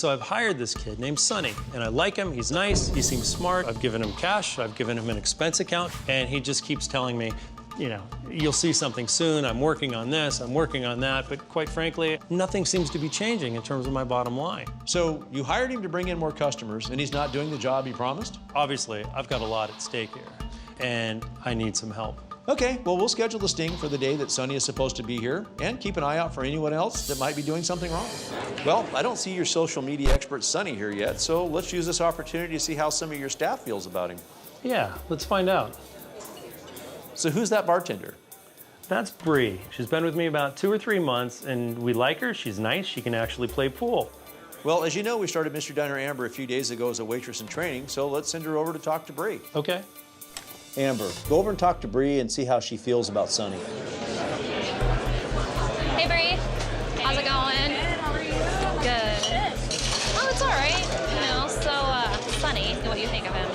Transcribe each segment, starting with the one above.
So I've hired this kid named Sonny, and I like him. He's nice. He seems smart. I've given him cash. I've given him an expense account, and he just keeps telling me, you know, you'll see something soon. I'm working on this. I'm working on that. But quite frankly, nothing seems to be changing in terms of my bottom line. So you hired him to bring in more customers, and he's not doing the job he promised? Obviously, I've got a lot at stake here, and I need some help. Okay, well, we'll schedule the sting for the day that Sonny is supposed to be here, and keep an eye out for anyone else that might be doing something wrong. Well, I don't see your social media expert Sonny here yet, so let's use this opportunity to see how some of your staff feels about him. Yeah, let's find out. So who's that bartender? That's Bree. She's been with me about 2 or 3 months, and we like her. She's nice. She can actually play pool. Well, as you know, we started Mr. Diner Amber a few days ago as a waitress in training, so let's send her over to talk to Bree. Okay. Amber, go over and talk to Bree and see how she feels about Sonny. Hey, Bree. How's it going? Good. How are you? Good. Oh, it's all right. You know, so, Sonny, what do you think of him?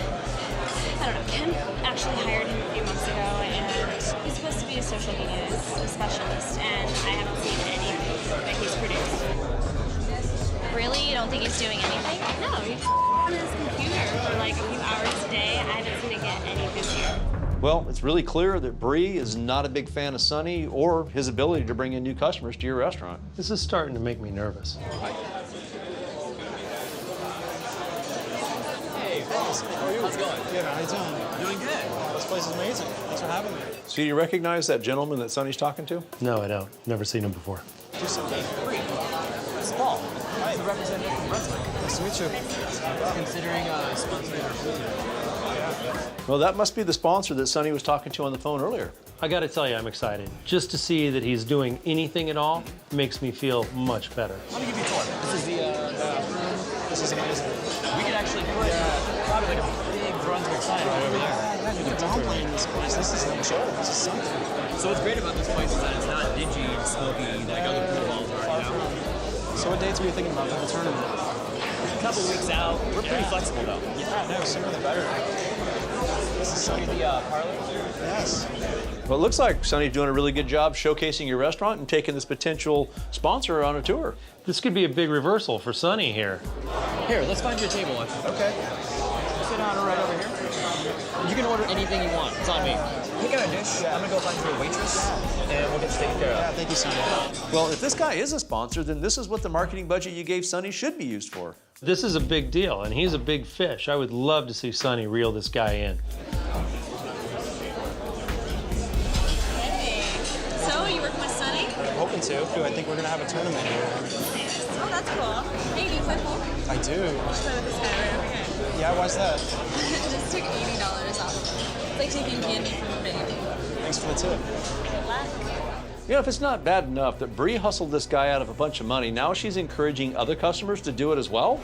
I don't know. Ken actually hired him a few months ago, and he's supposed to be a social media specialist, and I haven't seen anything that he's produced. Really? You don't think he's doing anything? No, he's on his computer for like a few hours a day. I haven't seen it get any busier. Well, it's really clear that Bree is not a big fan of Sonny or his ability to bring in new customers to your restaurant. This is starting to make me nervous. Hey, Ross, how are you? How's it going? Good, how you doing? Doing good. This place is amazing. Thanks for having me. So you recognize that gentleman that Sonny's talking to? No, I don't. Never seen him before. Do something free. This is Paul. Hi. The representative from Brunswick. Nice to meet you. Considering sponsoring our food. Well, that must be the sponsor that Sonny was talking to on the phone earlier. I got to tell you, I'm excited. Just to see that he's doing anything at all makes me feel much better. Let me give you a tour. This is the room. This is amazing. We could actually put probably like a big Brunswick sign right over there. Yeah, you can downplay in this place. This is no joke. This is something. So what's great about this place is that it's not dingy and smoky like other pool halls are, you know? So what dates were you thinking about for the tournament? A couple weeks out. We're pretty flexible though. Yeah, no, sooner the better. This is Sonny. The parlor? Yes. Well, it looks like Sonny's doing a really good job showcasing your restaurant and taking this potential sponsor on a tour. This could be a big reversal for Sonny here. Here, let's find your table. Okay. Sit down right over here. You can order anything you want. It's on me. Pick out a dish. I'm gonna go find you a waitress, and we'll get this taken care of. Yeah, thank you, Sonny. Well, if this guy is a sponsor, then this is what the marketing budget you gave Sonny should be used for. This is a big deal, and he's a big fish. I would love to see Sonny reel this guy in. Hey. So, you working with Sonny? I'm hoping to. I think we're gonna have a tournament here. Oh, that's cool. Hey, do you play pool? I do. Just play with this guy right over here. Yeah, why's that? Just took $80 off. It's like taking candy from a baby. Thanks for the tip. Good luck. You know, if it's not bad enough that Bree hustled this guy out of a bunch of money, now she's encouraging other customers to do it as well?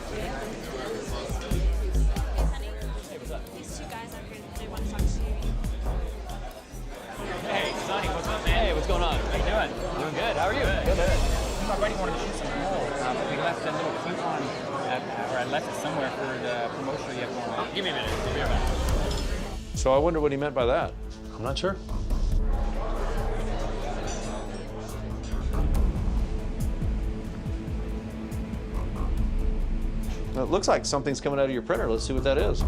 These two guys are here. They want to talk to you. Hey, Sonny, what's up, man? Hey, what's going on? How you doing? Doing good. How are you? Good. My buddy wanted to shoot some pool. We left a little coupon, or I left it somewhere for the promotion you have going on. Give me a minute. Give me a minute. So I wonder what he meant by that. I'm not sure. It looks like something's coming out of your printer. Let's see what that is.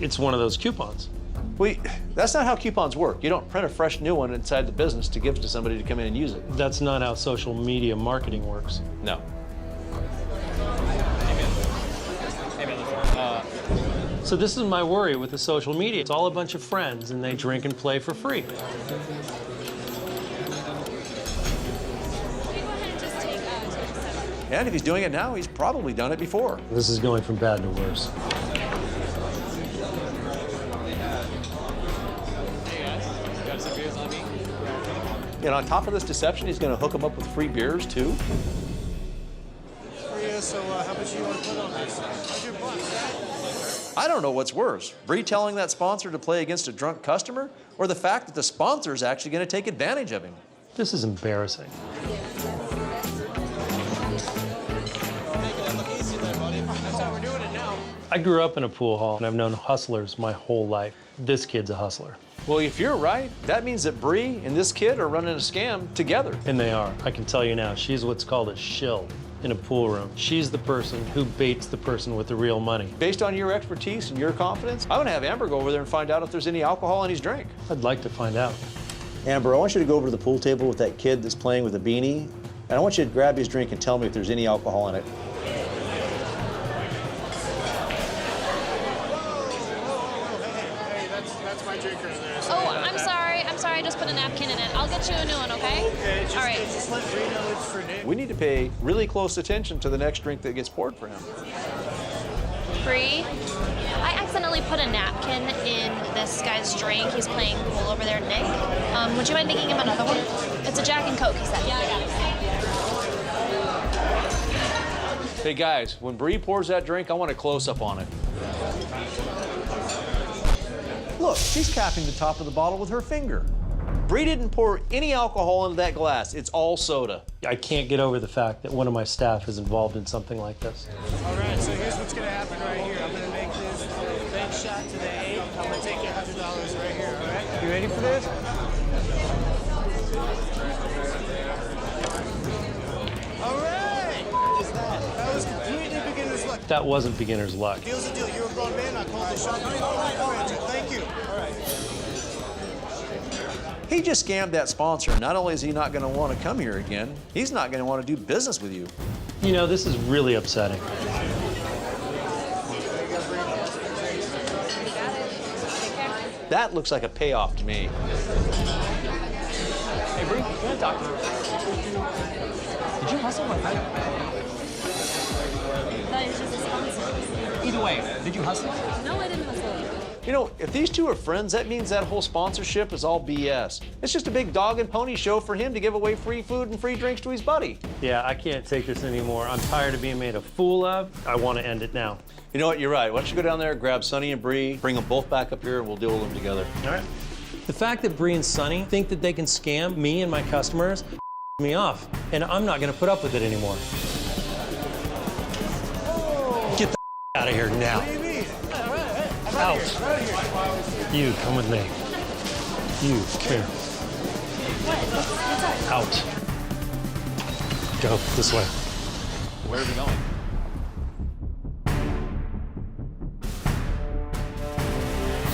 It's one of those coupons. Well, that's not how coupons work. You don't print a fresh new one inside the business to give to somebody to come in and use it. That's not how social media marketing works. No. So this is my worry with the social media. It's all a bunch of friends, and they drink and play for free. Can you go ahead and just take a 7? And if he's doing it now, he's probably done it before. This is going from bad to worse. And on top of this deception, he's going to hook them up with free beers, too. Yeah, so how much do you want to put on this? $100, right? I don't know what's worse, Bree telling that sponsor to play against a drunk customer, or the fact that the sponsor is actually going to take advantage of him. This is embarrassing. I grew up in a pool hall, and I've known hustlers my whole life. This kid's a hustler. Well, if you're right, that means that Bree and this kid are running a scam together. And they are. I can tell you now, she's what's called a shill. in a pool room. She's the person who baits the person with the real money. Based on your expertise and your confidence, I'm gonna have Amber go over there and find out if there's any alcohol in his drink. I'd like to find out. Amber, I want you to go over to the pool table with that kid that's playing with a beanie, and I want you to grab his drink and tell me if there's any alcohol in it. That's my drink right there. Oh, I'm sorry. I just put a napkin in it. I'll get you a new one, okay? Okay, All right. just let Bree know it's for Nick. We need to pay really close attention to the next drink that gets poured for him. Bree, I accidentally put a napkin in this guy's drink. He's playing pool over there, Nick. Would you mind making him another one? It's a Jack and Coke, he said. Yeah, I got it. Hey guys, when Bree pours that drink, I want a close-up on it. Look, she's capping the top of the bottle with her finger. Bree didn't pour any alcohol into that glass. It's all soda. I can't get over the fact that one of my staff is involved in something like this. All right, so here's what's gonna happen right here. I'm gonna make this bank shot to the 8. I'm gonna take your $100 right here, all right? You ready for this? All right! That was completely beginner's luck. That wasn't beginner's luck. Deal's a deal. You're a grown man. I called the shot. Thank you. All right. He just scammed that sponsor. Not only is he not gonna want to come here again, he's not gonna want to do business with you. You know, this is really upsetting. That looks like a payoff to me. Hey, Bree, can I talk to you? Did you hustle my friend? That is just a sponsor. Either way, did you hustle? No, I didn't hustle. You know, if these two are friends, that means that whole sponsorship is all BS. It's just a big dog and pony show for him to give away free food and free drinks to his buddy. Yeah, I can't take this anymore. I'm tired of being made a fool of. I want to end it now. You know what, you're right. Why don't you go down there, grab Sonny and Bree, bring them both back up here, and we'll deal with them together. All right. The fact that Bree and Sonny think that they can scam me and my customers me off, and I'm not going to put up with it anymore. Get the out of here now. What do you mean? Out. You, come with me. You, come here. Out. Go this way. Where are we going?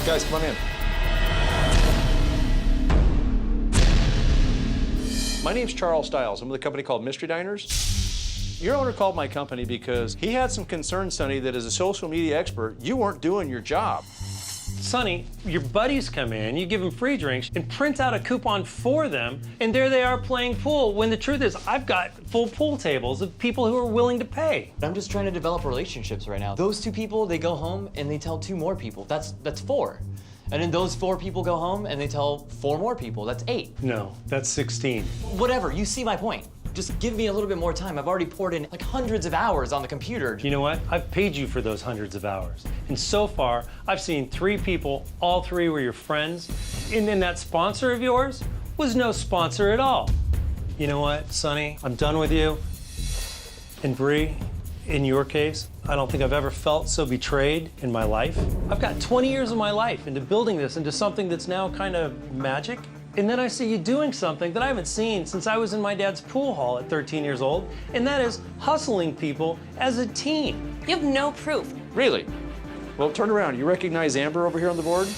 Guys, come on in. My name's Charles Stiles. I'm with a company called Mystery Diners. Your owner called my company because he had some concern, Sonny, that as a social media expert, you weren't doing your job. Sonny, your buddies come in, you give them free drinks, and print out a coupon for them, and there they are playing pool, when the truth is, I've got full pool tables of people who are willing to pay. I'm just trying to develop relationships right now. Those 2 people, they go home and they tell 2 more people. That's 4. And then those 4 people go home and they tell 4 more people. That's 8. No, that's 16. Whatever, you see my point. Just give me a little bit more time. I've already poured in like hundreds of hours on the computer. You know what? I've paid you for those hundreds of hours. And so far, I've seen 3 people, all 3 were your friends, and then that sponsor of yours was no sponsor at all. You know what, Sonny? I'm done with you. And Bree, in your case, I don't think I've ever felt so betrayed in my life. I've got 20 years of my life into building this into something that's now kind of magic. And then I see you doing something that I haven't seen since I was in my dad's pool hall at 13 years old, and that is hustling people as a team. You have no proof. Really? Well, turn around. You recognize Amber over here on the board?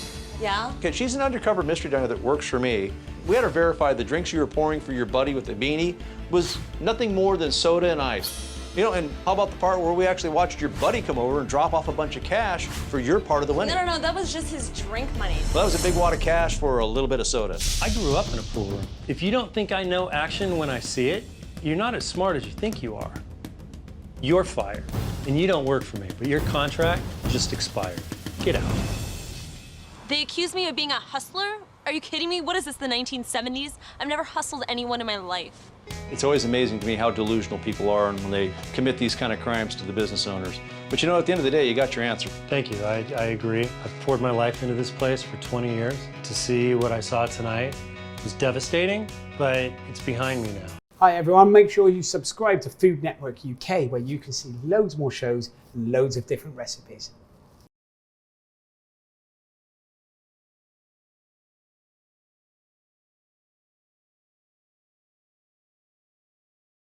Yeah? Okay, she's an undercover mystery diner that works for me. We had her verify the drinks you were pouring for your buddy with the beanie was nothing more than soda and ice. You know, and how about the part where we actually watched your buddy come over and drop off a bunch of cash for your part of the winning? No, that was just his drink money. Well, that was a big wad of cash for a little bit of soda. I grew up in a pool room. If you don't think I know action when I see it, you're not as smart as you think you are. You're fired, and you don't work for me, but your contract just expired. Get out. They accuse me of being a hustler? Are you kidding me? What is this, the 1970s? I've never hustled anyone in my life. It's always amazing to me how delusional people are and when they commit these kind of crimes to the business owners. But you know, at the end of the day, you got your answer. Thank you, I agree. I've poured my life into this place for 20 years. To see what I saw tonight was devastating, but it's behind me now. Hi everyone, make sure you subscribe to Food Network UK where you can see loads more shows and loads of different recipes.